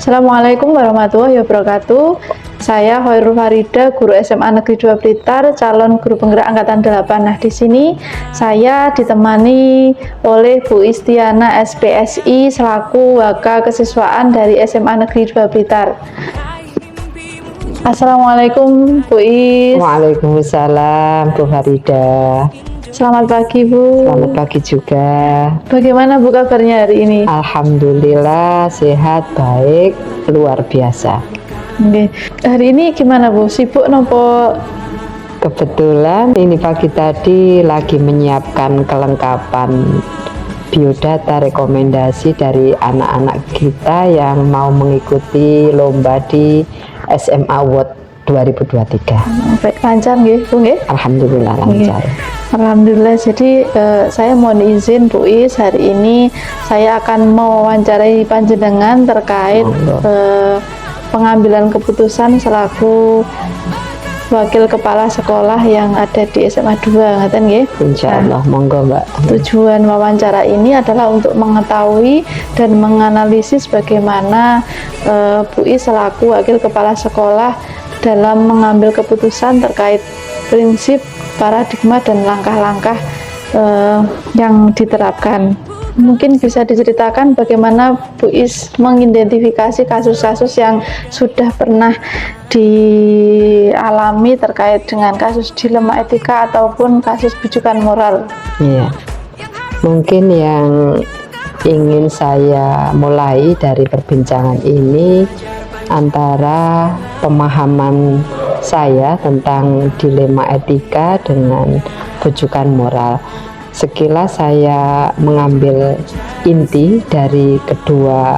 Assalamualaikum warahmatullahi wabarakatuh. Saya Hoirul Farida, guru SMA Negeri 2 Blitar, calon guru penggerak angkatan 8. Nah, di sini saya ditemani oleh Bu Istiana SPSI selaku Waka Kesiswaan dari SMA Negeri 2 Blitar. Assalamualaikum Bu Is. Waalaikumsalam Bu Farida. Selamat pagi Bu. Selamat pagi juga. Bagaimana Bu kabarnya hari ini? Alhamdulillah sehat, baik, luar biasa. Oke. Hari ini gimana Bu? Sibuk nopo? Kebetulan ini pagi tadi lagi menyiapkan kelengkapan biodata rekomendasi dari anak-anak kita yang mau mengikuti lomba di SMA Award 2023. Baik, lancar nggih Bu nggih? Alhamdulillah lancar. Alhamdulillah. Jadi saya mohon izin Bu Is, hari ini saya akan mewawancarai panjenengan terkait pengambilan keputusan selaku wakil kepala sekolah yang ada di SMA 2, ngaten nggih? Insyaallah, monggo Mbak. Tujuan wawancara ini adalah untuk mengetahui dan menganalisis bagaimana Bu Is selaku wakil kepala sekolah dalam mengambil keputusan terkait prinsip, paradigma, dan langkah-langkah yang diterapkan. Mungkin bisa diceritakan bagaimana Bu Is mengidentifikasi kasus-kasus yang sudah pernah dialami terkait dengan kasus dilema etika ataupun kasus bujukan moral. Iya, mungkin yang ingin saya mulai dari perbincangan ini antara pemahaman saya tentang dilema etika dengan bujukan moral. Sekilas saya mengambil inti dari kedua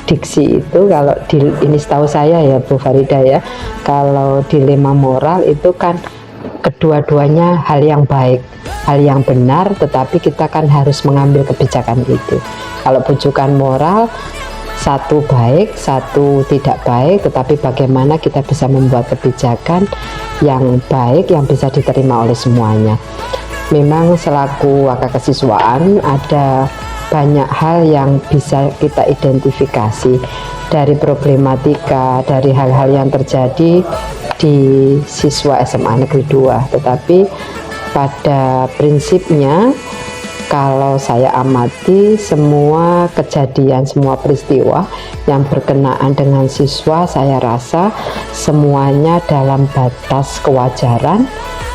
diksi itu. Kalau ini setahu saya ya Bu Farida ya, kalau dilema moral itu kan kedua-duanya hal yang baik, hal yang benar, tetapi kita kan harus mengambil kebijakan itu. Kalau bujukan moral, satu baik, satu tidak baik, tetapi bagaimana kita bisa membuat kebijakan yang baik yang bisa diterima oleh semuanya. Memang selaku waka kesiswaan ada banyak hal yang bisa kita identifikasi dari problematika, dari hal-hal yang terjadi di siswa SMA Negeri 2. Tetapi pada prinsipnya kalau saya amati semua kejadian, semua peristiwa yang berkenaan dengan siswa, saya rasa semuanya dalam batas kewajaran,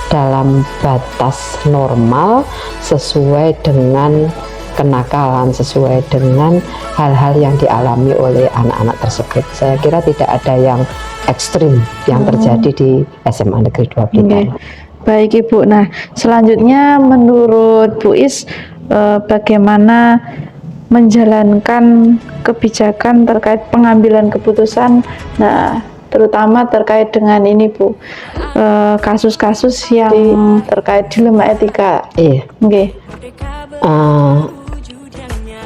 dalam batas normal, sesuai dengan kenakalan, sesuai dengan hal-hal yang dialami oleh anak-anak tersebut. Saya kira tidak ada yang ekstrim yang terjadi di SMA Negeri 2 Blitar. Baik Ibu. Nah, selanjutnya menurut Bu Is bagaimana menjalankan kebijakan terkait pengambilan keputusan, nah terutama terkait dengan ini Bu, kasus-kasus yang terkait dilema etika. Iya. Okay.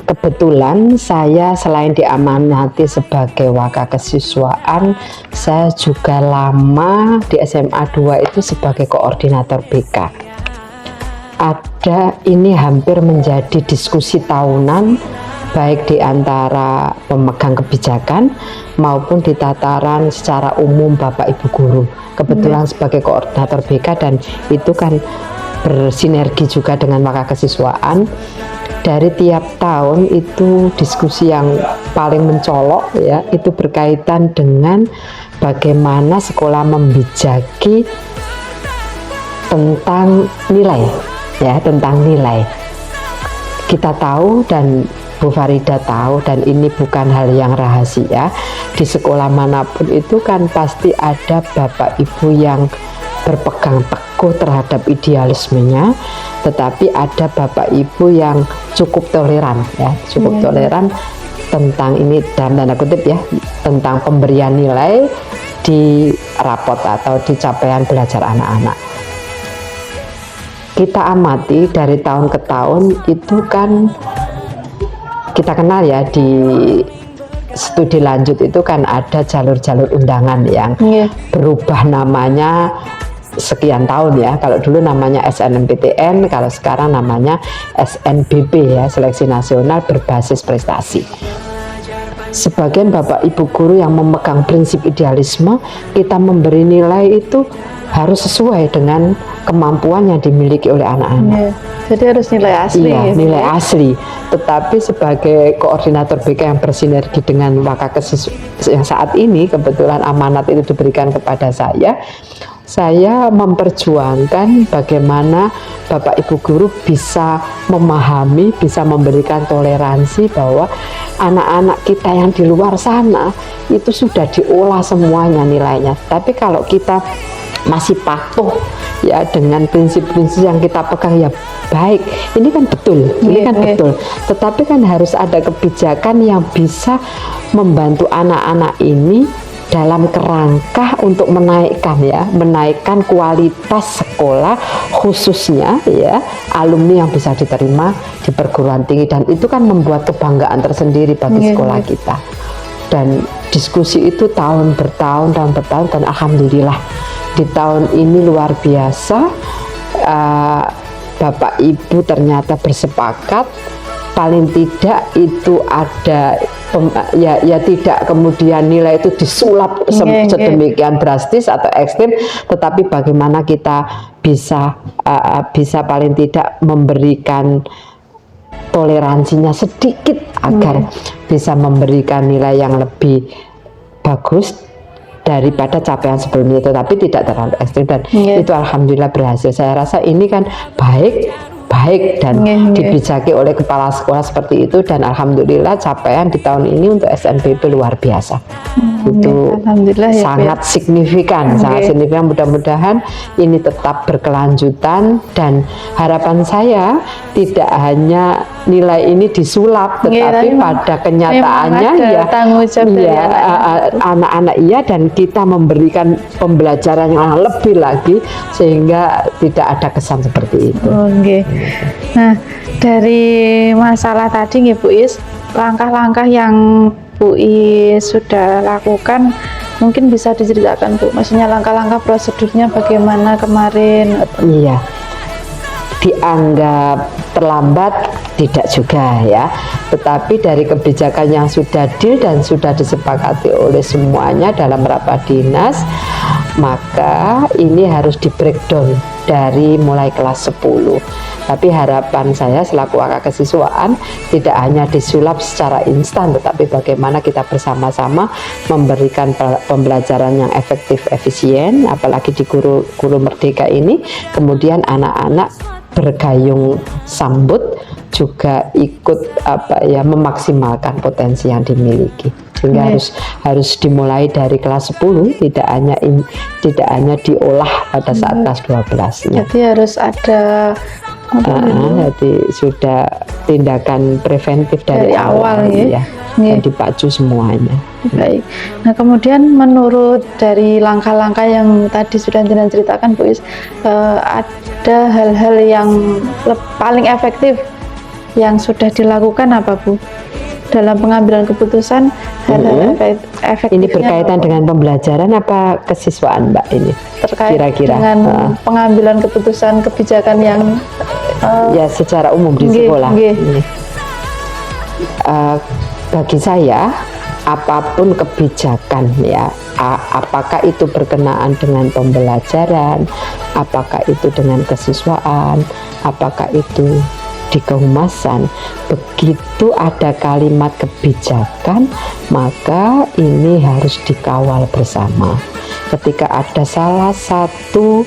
Kebetulan saya selain diamanati sebagai waka kesiswaan, saya juga lama di SMA 2 itu sebagai koordinator BK. Ini hampir menjadi diskusi tahunan, baik di antara pemegang kebijakan maupun di tataran secara umum Bapak Ibu guru. Kebetulan sebagai koordinator BK, dan itu kan bersinergi juga dengan waka kesiswaan. Dari tiap tahun itu diskusi yang paling mencolok ya, itu berkaitan dengan bagaimana sekolah membijaki tentang nilai ya, tentang nilai. Kita tahu dan Bu Farida tahu, dan ini bukan hal yang rahasia, di sekolah manapun itu kan pasti ada Bapak Ibu yang berpegang teguh terhadap idealismenya, tetapi ada Bapak Ibu yang cukup toleran ya, cukup toleran tentang ini dalam tanda kutip ya, tentang pemberian nilai di rapot atau di capaian belajar anak-anak. Kita amati dari tahun ke tahun itu kan kita kenal ya, di studi lanjut itu kan ada jalur-jalur undangan yang berubah namanya sekian tahun ya. Kalau dulu namanya SNMPTN, kalau sekarang namanya SNBP ya, Seleksi Nasional Berbasis Prestasi. sebagian Bapak Ibu guru yang memegang prinsip idealisme, kita memberi nilai itu harus sesuai dengan kemampuan yang dimiliki oleh anak-anak. Jadi harus nilai asli. Iya, gitu. nilai asli. Tetapi sebagai koordinator BK yang bersinergi dengan Wakakesiswaan yang saat ini kebetulan amanat itu diberikan kepada saya memperjuangkan bagaimana Bapak Ibu guru bisa memahami, bisa memberikan toleransi bahwa anak-anak kita yang di luar sana itu sudah diolah semuanya nilainya. Tapi kalau kita masih patuh ya dengan prinsip-prinsip yang kita pegang, ya baik, ini kan betul, betul. Tetapi kan harus ada kebijakan yang bisa membantu anak-anak ini dalam kerangka untuk menaikkan kualitas sekolah, khususnya ya alumni yang bisa diterima di perguruan tinggi, dan itu kan membuat kebanggaan tersendiri bagi sekolah kita. Dan diskusi itu tahun bertahun dan alhamdulillah di tahun ini luar biasa, Bapak Ibu ternyata bersepakat paling tidak itu ada ya tidak kemudian nilai itu disulap sedemikian drastis atau ekstrim, tetapi bagaimana kita bisa paling tidak memberikan toleransinya sedikit agar bisa memberikan nilai yang lebih bagus daripada capaian sebelumnya, tetapi tidak terlalu ekstrim, dan itu alhamdulillah berhasil. Saya rasa ini kan baik dan dibijaki oleh kepala sekolah seperti itu, dan alhamdulillah capaian di tahun ini untuk SNBP luar biasa. Itu sangat signifikan, sangat signifikan. Mudah-mudahan ini tetap berkelanjutan, dan harapan saya tidak hanya nilai ini disulap, tetapi pada kenyataannya anak-anak dan kita memberikan pembelajaran yang lebih lagi sehingga tidak ada kesan seperti itu. Nah, dari masalah tadi Bu Is, langkah-langkah yang Bu Is sudah lakukan mungkin bisa diceritakan Bu, maksudnya langkah-langkah prosedurnya bagaimana kemarin? Iya, dianggap terlambat tidak juga ya, tetapi dari kebijakan yang sudah deal dan sudah disepakati oleh semuanya dalam rapat dinas, maka ini harus di breakdown dari mulai kelas 10. Tapi harapan saya selaku Wakakesiswaan tidak hanya disulap secara instan, tetapi bagaimana kita bersama-sama memberikan pembelajaran yang efektif, efisien, apalagi di guru merdeka ini, kemudian anak-anak bergayung sambut juga ikut memaksimalkan potensi yang dimiliki, sehingga harus dimulai dari kelas 10, tidak hanya diolah pada saat kelas 12-nya. Jadi harus ada jadi sudah tindakan preventif dari awal ya, dan dipacu semuanya. Baik. Nah, kemudian menurut dari langkah-langkah yang tadi sudah Tina ceritakan Bu Is, ada hal-hal yang paling efektif yang sudah dilakukan apa Bu dalam pengambilan keputusan? Hal-hal efektifnya ini berkaitan dengan pembelajaran apa kesiswaan Mbak ini? Terkait kira-kira dengan pengambilan keputusan kebijakan yang ya secara umum di sekolah. Bagi saya apapun kebijakan ya, apakah itu berkenaan dengan pembelajaran, apakah itu dengan kesiswaan, apakah itu di kehumasan, begitu ada kalimat kebijakan maka ini harus dikawal bersama. Ketika ada salah satu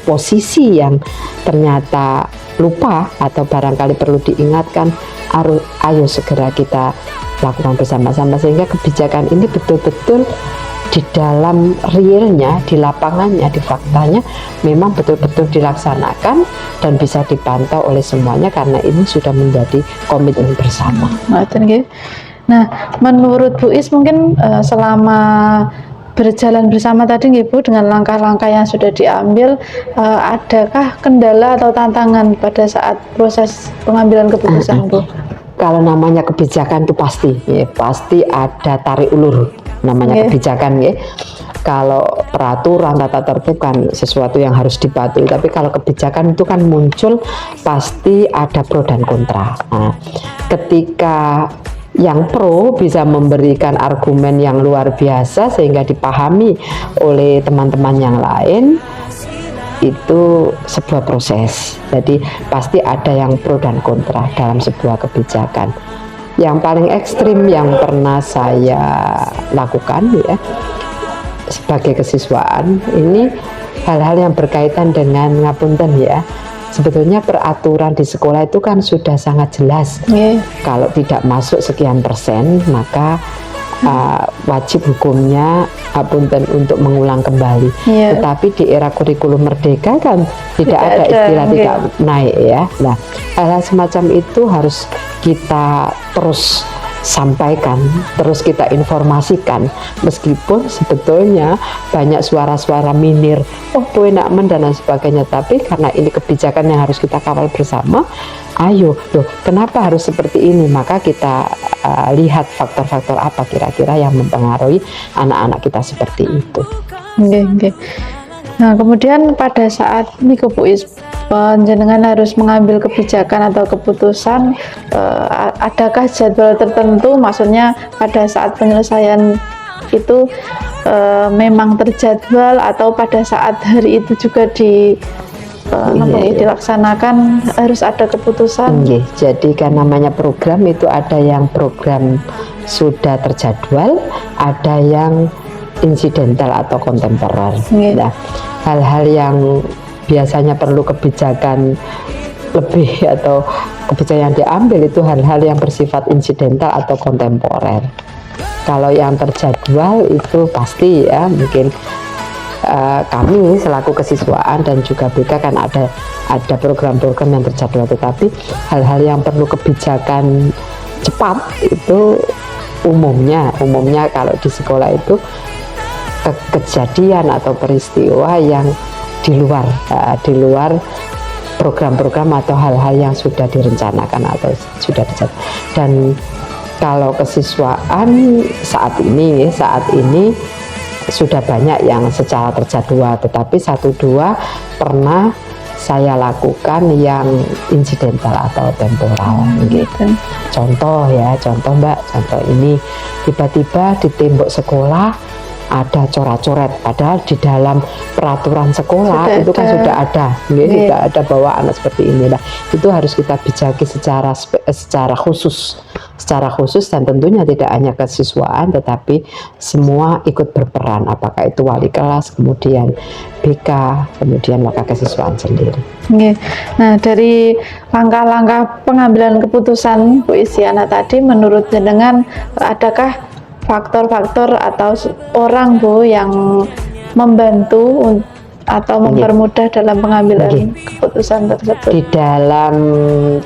posisi yang ternyata lupa atau barangkali perlu diingatkan, ayo segera kita lakukan bersama-sama, sehingga kebijakan ini betul-betul di dalam realnya, di lapangannya, di faktanya memang betul-betul dilaksanakan dan bisa dipantau oleh semuanya, karena ini sudah menjadi komitmen bersama. Nah, menurut Bu Is mungkin selama berjalan bersama tadi Bu, dengan langkah-langkah yang sudah diambil, adakah kendala atau tantangan pada saat proses pengambilan keputusan Bu? Kalau namanya kebijakan itu pasti ada tarik ulur namanya kebijakan ya. Kalau peraturan tata tertib kan sesuatu yang harus dipatuhi, tapi kalau kebijakan itu kan muncul pasti ada pro dan kontra. Nah, ketika yang pro bisa memberikan argumen yang luar biasa sehingga dipahami oleh teman-teman yang lain, itu sebuah proses. Jadi pasti ada yang pro dan kontra dalam sebuah kebijakan. Yang paling ekstrim yang pernah saya lakukan ya sebagai kesiswaan ini hal-hal yang berkaitan dengan ngapunten ya. Sebetulnya peraturan di sekolah itu kan sudah sangat jelas. Kalau tidak masuk sekian persen maka wajib hukumnya ngapunten untuk mengulang kembali. Tetapi di era kurikulum merdeka kan tidak ada istilah tidak naik ya. Nah, hal-hal semacam itu harus kita terus sampaikan, terus kita informasikan, meskipun sebetulnya banyak suara-suara minir, oh enak men dan lain sebagainya, tapi karena ini kebijakan yang harus kita kawal bersama, ayo loh kenapa harus seperti ini, maka kita lihat faktor-faktor apa kira-kira yang mempengaruhi anak-anak kita seperti itu. Nah kemudian pada saat ini Bu Is, panjenengan harus mengambil kebijakan atau keputusan, adakah jadwal tertentu, maksudnya pada saat penyelesaian itu memang terjadwal atau pada saat hari itu juga dilaksanakan harus ada keputusan? Jadi kan namanya program itu ada yang program sudah terjadwal, ada yang insidental atau kontemporer. Nah, hal-hal yang biasanya perlu kebijakan lebih atau kebijakan yang diambil itu hal-hal yang bersifat insidental atau kontemporer. Kalau yang terjadwal itu pasti ya mungkin kami selaku kesiswaan dan juga BK kan ada program-program yang terjadwal, tetapi hal-hal yang perlu kebijakan cepat itu umumnya kalau di sekolah itu kejadian atau peristiwa yang di luar program-program atau hal-hal yang sudah direncanakan atau sudah dicatat. Dan kalau kesiswaan saat ini sudah banyak yang secara terjadwal, tetapi 1-2 pernah saya lakukan yang insidental atau temporal gitu. Contoh Mbak, contoh ini tiba-tiba di tembok sekolah ada coret-coret, padahal di dalam peraturan sekolah sudah ada bahwa anak seperti ini. Nah, itu harus kita bijaki secara khusus dan tentunya tidak hanya kesiswaan tetapi semua ikut berperan, apakah itu wali kelas, kemudian BK, kemudian maka kesiswaan sendiri. Nah, dari langkah-langkah pengambilan keputusan Bu Isyana tadi, menurut jenengan adakah faktor-faktor atau orang Bu yang membantu atau mempermudah dalam pengambilan keputusan tersebut? Di dalam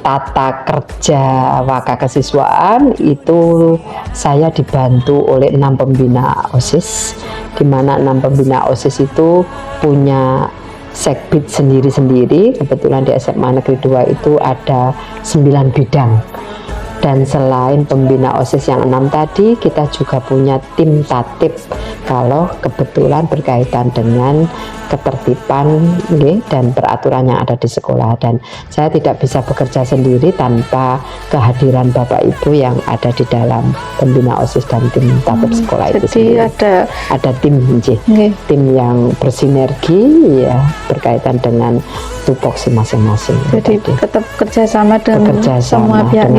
tata kerja Waka Kesiswaan itu saya dibantu oleh 6 pembina OSIS, di mana 6 pembina OSIS itu punya sekbid sendiri-sendiri. Kebetulan di SMA Negeri 2 itu ada 9 bidang. Dan selain pembina OSIS yang 6 tadi, kita juga punya tim tatip kalau kebetulan berkaitan dengan ketertiban dan peraturan yang ada di sekolah. Dan saya tidak bisa bekerja sendiri tanpa kehadiran Bapak Ibu yang ada di dalam pembina OSIS dan tim tatip sekolah itu sendiri. Ada tim tim yang bersinergi ya berkaitan dengan tupoksi masing-masing. Jadi tetap kerjasama dengan semua pihak.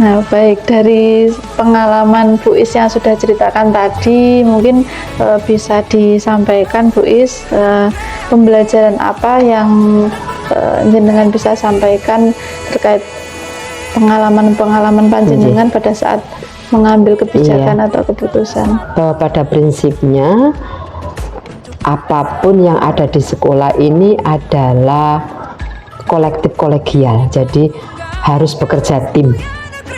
Nah, baik, dari pengalaman Bu Is yang sudah ceritakan tadi, mungkin bisa disampaikan Bu Is, pembelajaran apa yang jenengan bisa sampaikan terkait pengalaman-pengalaman panjenengan pada saat mengambil kebijakan atau keputusan? Bahwa pada prinsipnya apapun yang ada di sekolah ini adalah kolektif kolegial, jadi harus bekerja tim,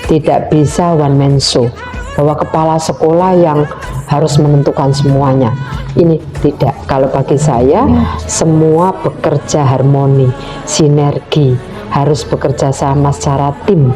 tidak bisa one man show, bahwa kepala sekolah yang harus menentukan semuanya. Ini tidak, kalau bagi saya semua bekerja harmoni, sinergi, harus bekerja sama secara tim.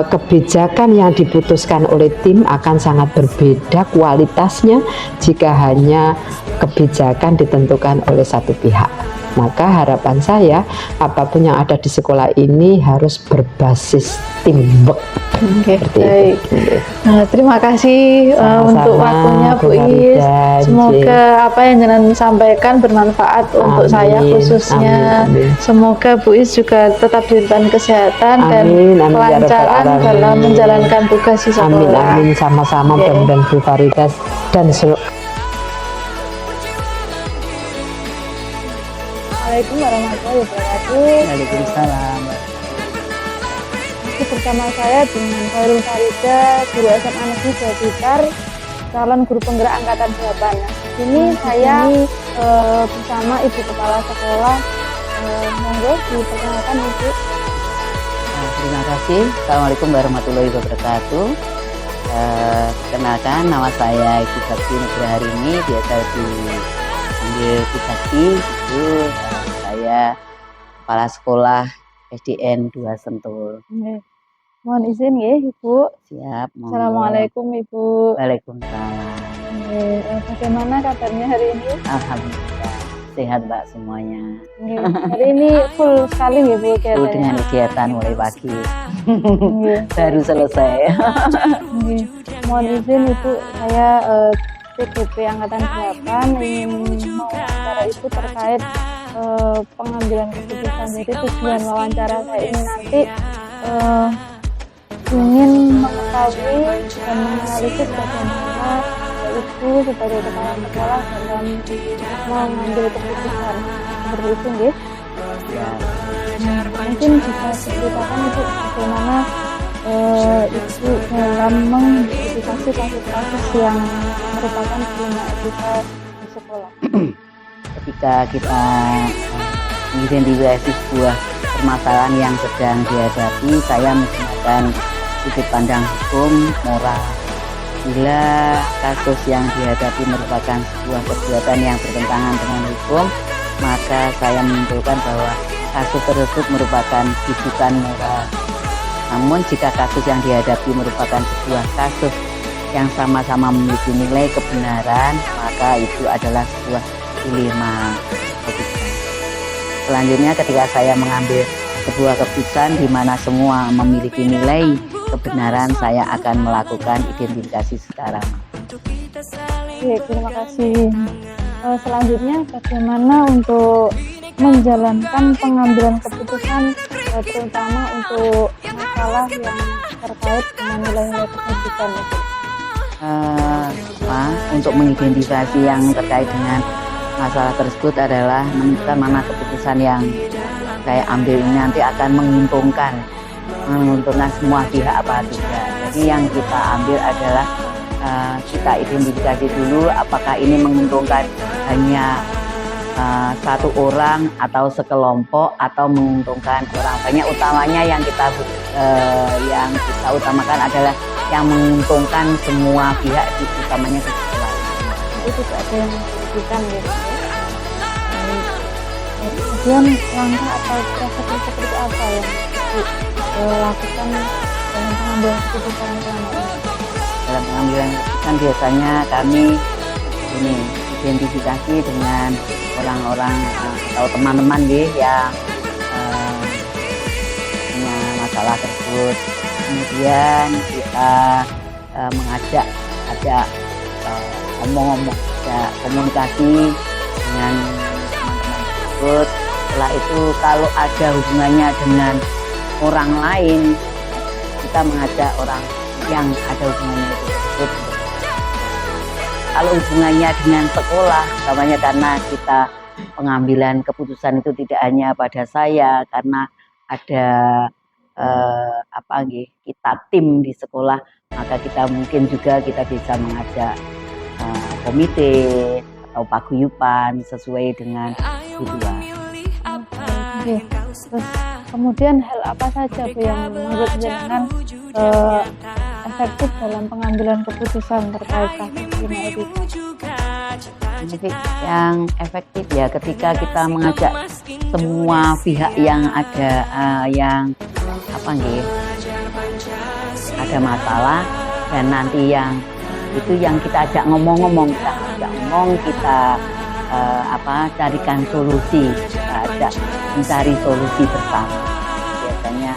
kebijakan yang diputuskan oleh tim akan sangat berbeda kualitasnya jika hanya kebijakan ditentukan oleh satu pihak. Maka harapan saya apapun yang ada di sekolah ini harus berbasis teamwork. Oke, Seperti baik. itu. Nah, terima kasih Sama-sama, untuk waktunya Bu Bu Is. Farida, Semoga apa yang jenengan sampaikan bermanfaat untuk saya Amin, khususnya. amin, amin. Semoga Bu Is juga tetap diberikan kesehatan dan Amin, amin, ya Rabbal kelancaran Alamin. dalam menjalankan tugas di Amin, sekolah. amin, sama-sama. Oke. Mudah-mudahan Bu Farida dan seluruh Assalamualaikum warahmatullahi wabarakatuh. Waalaikumsalam. Masih bersama saya dengan Khairul Farida, guru SMA Negeri Jawa Blitar, calon guru penggerak angkatan 8. Nah, di sini saya bersama Ibu Kepala Sekolah. Monggo diperkenalkan Ibu. Terima kasih. Assalamualaikum warahmatullahi wabarakatuh. Kenalkan, nama saya Ibu Sakti Nugraharini, biasa dipanggil Ibu Sakti. Itu saya kepala sekolah SDN 2 Sentul. Mohon izin ya Ibu. Siap. Monggo. Assalamualaikum Ibu. Waalaikumsalam. Bagaimana kabarnya hari ini? Alhamdulillah sehat Mbak semuanya. Hari ini full sekali ya Bu Itu kegiatannya. dengan kegiatan mulai pagi. Nggih. Baru selesai. Nggih. Mohon izin Ibu, saya PGP Angkatan 8 ingin mewawancara Ibu terkait pengambilan keputusan. Jadi tujuan wawancara saya ini nanti ingin mengetahui dan menganalisis bagaimana Ibu sebagai kepala sekolah dalam mengambil keputusan seperti itu, nggih. Ya. Mungkin bisa diceritakan Ibu bagaimana Ibu dalam mengidentifikasi kasus-kasus yang merupakan problematika di sekolah. Ketika kita mengidentifikasi sebuah permasalahan yang sedang dihadapi, saya menggunakan sudut pandang hukum, moral. Bila kasus yang dihadapi merupakan sebuah perbuatan yang bertentangan dengan hukum, maka saya menyimpulkan bahwa kasus tersebut merupakan rujukan moral. Namun jika kasus yang dihadapi merupakan sebuah kasus yang sama-sama memiliki nilai kebenaran, maka itu adalah sebuah dilema etika. Selanjutnya ketika saya mengambil sebuah keputusan di mana semua memiliki nilai kebenaran, saya akan melakukan identifikasi secara Oke, terima kasih. Selanjutnya bagaimana untuk menjalankan pengambilan keputusan terutama untuk masalah yang terkait dengan nilai-nilai pendidikan itu. Untuk mengidentifikasi yang terkait dengan masalah tersebut adalah menentukan mana keputusan yang saya ambil ini nanti akan menguntungkan semua pihak apa tidak. Jadi yang kita ambil adalah kita identifikasi dulu apakah ini menguntungkan hanya satu orang atau sekelompok atau menguntungkan orang banyak. Utamanya yang kita utamakan adalah yang menguntungkan semua pihak, utamanya di sekolah. Itu tidak ada yang merugikan gitu. Kemudian langkah atau proses seperti apa yang dilakukan dalam pengambilan keputusan selama ini? Dalam pengambilan keputusan biasanya kami identifikasi dengan orang-orang atau teman-teman yang punya masalah tersebut. Kemudian kita mengajak ngomong-ngomong, komunikasi dengan teman-teman tersebut. Setelah itu kalau ada hubungannya dengan orang lain, kita mengajak orang yang ada hubungannya tersebut. Kalau hubungannya dengan sekolah, namanya karena kita pengambilan keputusan itu tidak hanya pada saya, karena ada kita tim di sekolah, maka kita mungkin juga kita bisa mengajak komite atau paguyuban sesuai dengan tujuan. Oke. Terus kemudian hal apa saja Bu yang menurut jenengan efektif dalam pengambilan keputusan terkait kasus zina etika? Yang efektif ya ketika kita mengajak semua pihak yang ada ada masalah, dan nanti yang itu yang kita ajak ngomong-ngomong, kita carikan solusi, kita ajak mencari solusi bersama. Biasanya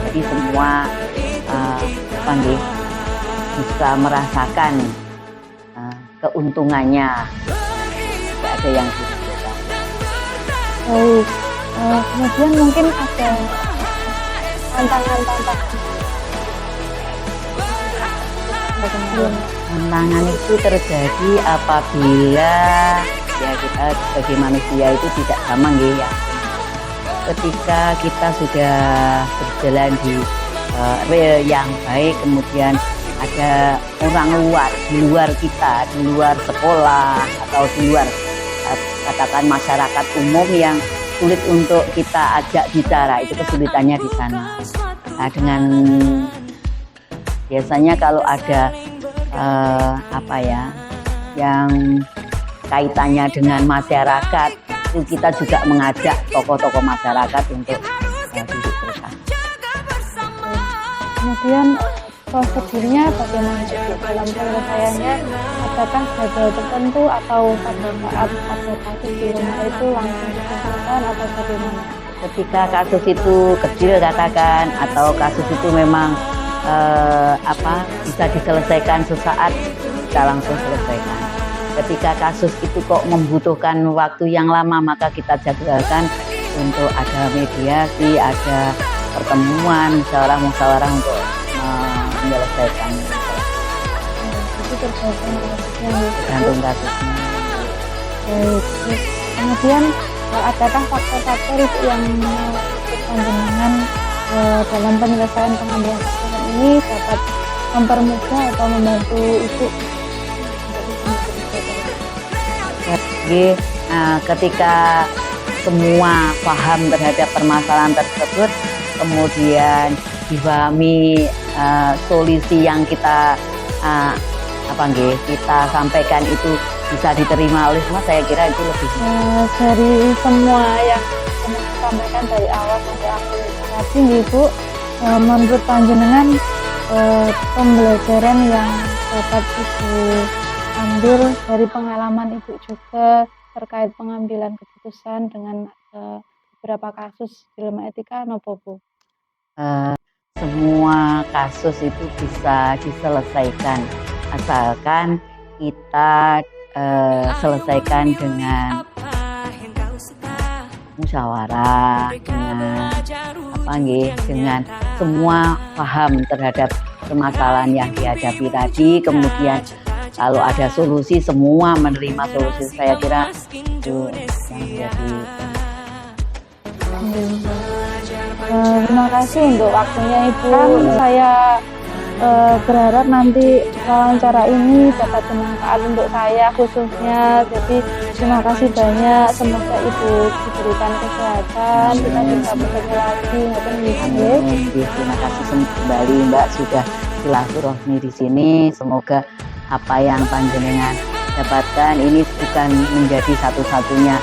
jadi semua bisa merasakan keuntungannya, tidak ada yang dirugikan. Baik, kemudian mungkin ada tantangan-tantangan. Tantangan itu terjadi apabila ya kita sebagai manusia itu tidak gampang ya. Ketika kita sudah berjalan di rel yang baik, kemudian ada orang luar, di luar kita, di luar sekolah atau di luar katakan masyarakat umum yang sulit untuk kita ajak bicara, itu kesulitannya di sana. Nah, dengan biasanya kalau ada yang kaitannya dengan masyarakat, itu kita juga mengajak tokoh-tokoh masyarakat untuk duduk bersama. Kemudian prosedurnya bagaimana Bu dalam penyelesaiannya? Apakah jadwal tertentu atau pada saat ada kasus di rumah itu langsung diselesaikan atau bagaimana? Ketika kasus itu kecil katakan, atau kasus itu memang bisa diselesaikan sesaat, kita langsung selesaikan. Ketika kasus itu kok membutuhkan waktu yang lama, maka kita jadwalkan untuk ada mediasi, ada pertemuan, musyawarah untuk menyelesaikan. Itu tergantung kasusnya. Baik. Kemudian adakah faktor-faktor itu yang menentukan jenengan dalam penyelesaian pengambilan keputusan ini dapat mempermudah atau membantu ibu? Jadi, ketika semua paham terhadap permasalahan tersebut, kemudian dipahami solusi yang kita sampaikan itu bisa diterima oleh semua, saya kira itu lebih dari semua yang disampaikan dari awal sampai akhir tadi Ibu, menurut panjenengan pembelajaran yang dapat Ibu ambil dari pengalaman Ibu juga terkait pengambilan keputusan dengan beberapa kasus dilema etika nopo Bu? Semua kasus itu bisa diselesaikan asalkan kita selesaikan dengan musyawarah, dengan semua paham terhadap permasalahan yang dihadapi tadi. Kemudian kalau ada solusi, semua menerima solusi. Saya kira itu yang menjadi. Terima kasih untuk waktunya Ibu. Saya berharap nanti wawancara ini dapat bermanfaat untuk saya khususnya. Jadi terima kasih banyak. Semoga Ibu diberikan kesehatan. Kita bisa bertemu lagi. Terima kasih kembali Mbak sudah silaturahmi di sini. Semoga apa yang panjenengan dapatkan ini bukan menjadi satu-satunya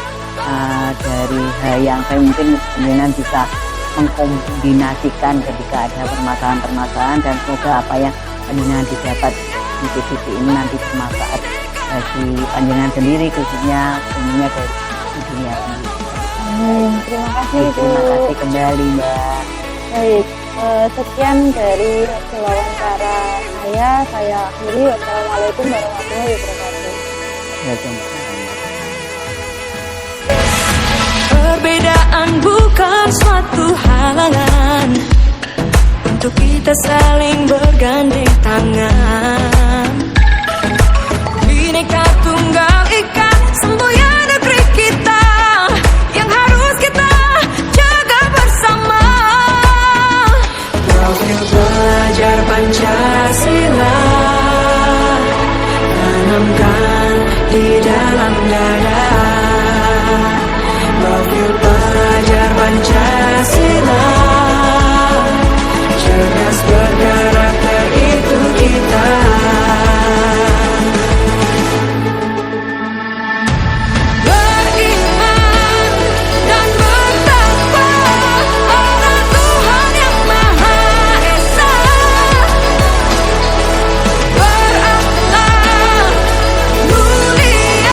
dari hal yang mungkin panjenengan bisa mengkombinasikan ketika ada permasalahan-permasalahan, dan semoga apa yang panjenengan didapat di titik ini nanti bermanfaat bagi panjenengan sendiri, khususnya umumnya dari dunia sendiri. Terima kasih Bu. Terima kasih kembali Mbak. Baik, sekian dari hasil wawancara saya akhiri. Wassalamualaikum warahmatullahi wabarakatuh. Waalaikumsalam. Perbedaan bukan suatu halangan untuk kita saling bergandeng tangan. Bineka Tunggal Ika, semboyan negeri kita yang harus kita jaga bersama. Profil belajar Pancasila tanamkan di dalam dada.